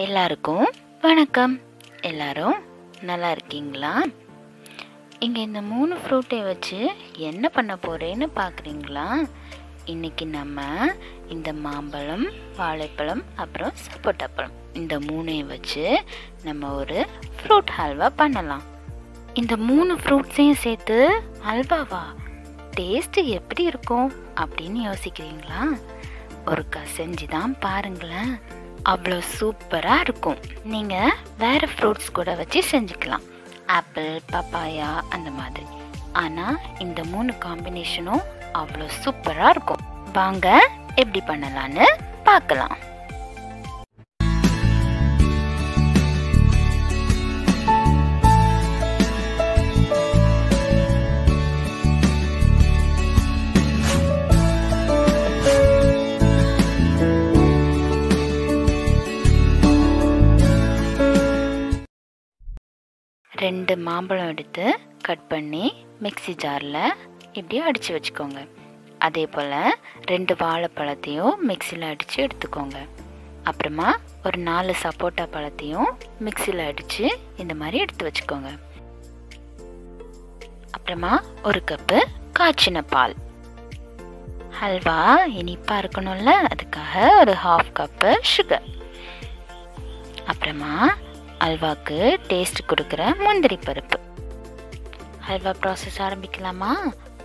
எல்லாருக்கும் வணக்கம். எல்லாரும் நல்லா இருக்கீங்களா? இங்கே இந்த 3 ஃப்ரூட்டை வச்சு என்ன பண்ண போகிறேன்னு பார்க்குறீங்களா? இன்றைக்கி நம்ம இந்த மாம்பழம், வாழைப்பழம், அப்புறம் சப்போட்டா பழம் இந்த 3ஐயும் வச்சு நம்ம ஒரு ஃப்ரூட் ஹல்வா பண்ணலாம். இந்த 3 ஃப்ரூட்ஸையும் சேர்த்து ஹல்வாவா? டேஸ்ட்டு எப்படி இருக்கும் அப்படின்னு யோசிக்கிறீங்களா? ஒருக்கா செஞ்சு தான் பாருங்களேன், அவ்வளோ சூப்பராக இருக்கும். நீங்கள் வேறு ஃப்ரூட்ஸ் கூட வச்சு செஞ்சுக்கலாம், ஆப்பிள், பப்பாயா அந்த மாதிரி. ஆனால் இந்த 3 காம்பினேஷனும் அவ்வளோ சூப்பராக இருக்கும். வாங்க எப்படி பண்ணலான்னு பார்க்கலாம். ரெண்டு மாம்பழம் எடுத்து கட் பண்ணி மிக்ஸி ஜாரில் இப்படி அடித்து வச்சுக்கோங்க. அதே போல் 2 வாழைப்பழத்தையும் மிக்சியில் அடித்து எடுத்துக்கோங்க. அப்புறமா ஒரு 4 சப்போட்டா பழத்தையும் மிக்சியில் அடித்து இந்த மாதிரி எடுத்து வச்சுக்கோங்க. அப்புறமா 1 கப்பு காய்ச்சின பால். ஹல்வா இனிப்பாக இருக்கணும்ல, அதுக்காக ஒரு 1/2 கப்பு சுகர். அப்புறமா ஹல்வாக்கு டேஸ்ட் கொடுக்குற முந்திரி பருப்பு. ஹல்வா ப்ராசஸ் ஆரம்பிக்கலாமா?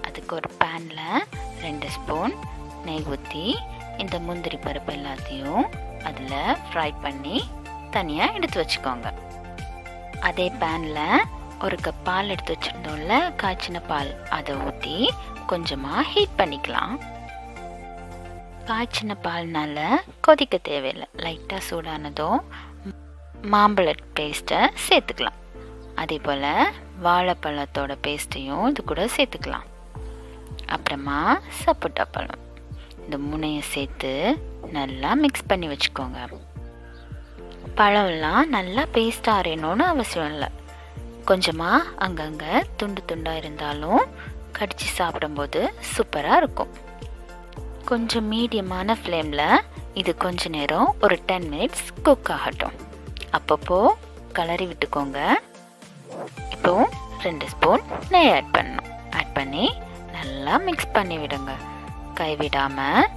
அதுக்கு ஒரு பேனில் 2 ஸ்பூன் நெய் ஊற்றி இந்த முந்திரி பருப்பு எல்லாத்தையும் அதில் ஃப்ரை பண்ணி தனியாக எடுத்து வச்சுக்கோங்க. அதே பேனில் 1 கப் பால் எடுத்து வச்சுருந்தோம்ல, காய்ச்சின பால், அதை ஊற்றி கொஞ்சமாக ஹீட் பண்ணிக்கலாம். காய்ச்சின பால்னால கொதிக்க தேவையில்லை. லைட்டாக சூடானதும் மாம்பழ பேஸ்ட்டை சேர்த்துக்கலாம். அதே போல் வாழைப்பழத்தோட பேஸ்ட்டையும் இது கூட சேர்த்துக்கலாம். அப்புறமா சப்போட்டா பழம், இந்த 3ஐயும் சேர்த்து நல்லா மிக்ஸ் பண்ணி வச்சுக்கோங்க. பழம்லாம் நல்லா பேஸ்ட்டாக அரையணும்னு அவசியம் இல்லை. கொஞ்சமாக அங்கங்கே துண்டு துண்டாக இருந்தாலும் கடிச்சு சாப்பிடும்போது சூப்பராக இருக்கும். கொஞ்சம் மீடியமான ஃப்ளேமில் இது கொஞ்ச நேரம் ஒரு 10 மினிட்ஸ் குக் ஆகட்டும். அப்பப்போ கலரி விட்டுக்கோங்க. இப்போ 2 ஸ்பூன் நெய் ஆட் பண்ணி நல்லா மிக்ஸ் பண்ணி விடுங்க. கைவிடாமல்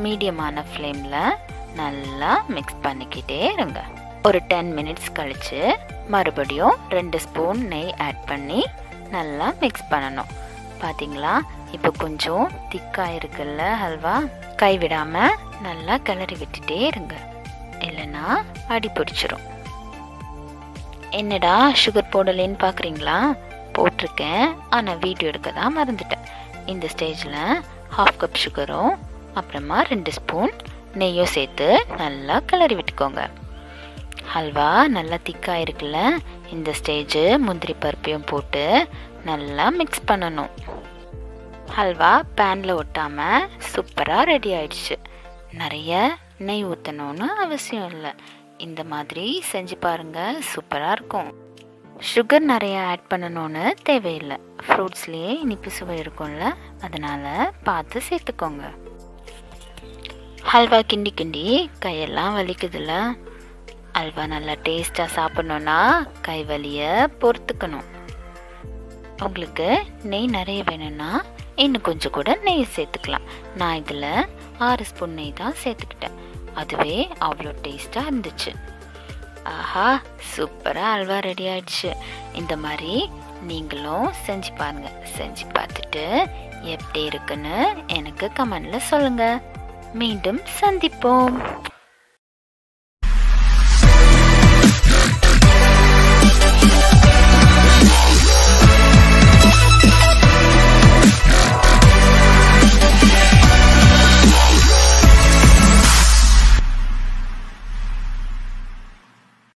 மீடியமான ஃப்ளேமில் நல்லா மிக்ஸ் பண்ணிக்கிட்டே இருங்க. ஒரு 10 மினிட்ஸ் கழித்து மறுபடியும் 2 ஸ்பூன் நெய் ஆட் பண்ணி நல்லா மிக்ஸ் பண்ணணும். பார்த்தீங்களா, இப்போ கொஞ்சம் திக்காக இருக்குல்ல ஹல்வா. கைவிடாமல் நல்லா கிளறி விட்டுட்டே இருங்க, இல்லைன்னா அடி பிடிச்சிரும். என்னடா சுகர் போடலேன்னு பார்க்குறீங்களா? போட்டிருக்கேன், ஆனால் வீடியோ எடுக்க தான் மறந்துட்டேன். இந்த ஸ்டேஜில் 1/2 கப் சுகரும் அப்புறமா 2 ஸ்பூன் நெய்யும் சேர்த்து நல்லா கிளறி விட்டுக்கோங்க. ஹல்வா நல்லா திக்காக இருக்குல்ல, இந்த ஸ்டேஜு முந்திரி பருப்பையும் போட்டு நல்லா மிக்ஸ் பண்ணணும். ஹல்வா பேனில் ஒட்டாமல் சூப்பராக ரெடி ஆயிடுச்சு. நிறைய நெய் ஊற்றணும்னு அவசியம் இல்லை. இந்த மாதிரி செஞ்சு பாருங்கள், சூப்பராக இருக்கும். சுகர் நிறைய ஆட் பண்ணணும்னு தேவையில்லை. ஃப்ரூட்ஸ்லேயே இனிப்பு சுவை இருக்கும்ல, அதனால் பார்த்து சேர்த்துக்கோங்க. ஹல்வா கிண்டி கிண்டி கையெல்லாம் வலிக்குதுல்ல. ஹல்வா நல்லா டேஸ்ட்டாக சாப்பிட்ணுன்னா கை வலியை பொறுத்துக்கணும். உங்களுக்கு நெய் நிறைய வேணும்னா இன்னும் கொஞ்சம் கூட நெய் சேர்த்துக்கலாம். நான் இதில் 6 ஸ்பூன் நெய் தான் சேர்த்துக்கிட்டேன். அதுவே அவ்வளோ டேஸ்ட்டாக இருந்துச்சு. ஆஹா, சூப்பராக ஹல்வா ரெடி ஆயிடுச்சு. இந்த மாதிரி நீங்களும் செஞ்சு பாருங்கள். செஞ்சு பார்த்துட்டு எப்படி இருக்குன்னு எனக்கு கமெண்டில் சொல்லுங்கள். மீண்டும் சந்திப்போம்.